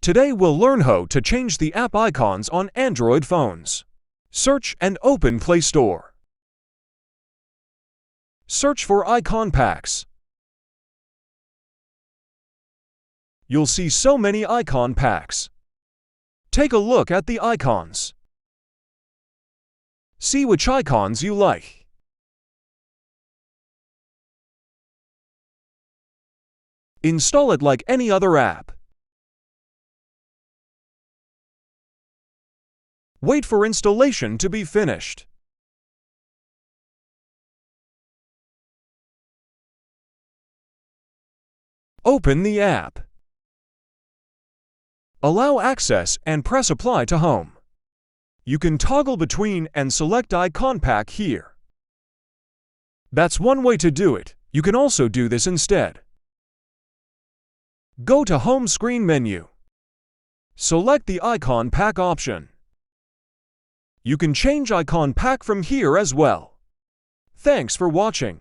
Today we'll learn how to change the app icons on Android phones. Search and open Play Store. Search for icon packs. You'll see so many icon packs. Take a look at the icons. See which icons you like. Install it like any other app. Wait for installation to be finished. Open the app. Allow access and press Apply to Home. You can toggle between and select icon pack here. That's one way to do it. You can also do this instead. Go to Home Screen menu. Select the icon pack option. You can change icon pack from here as well. Thanks for watching.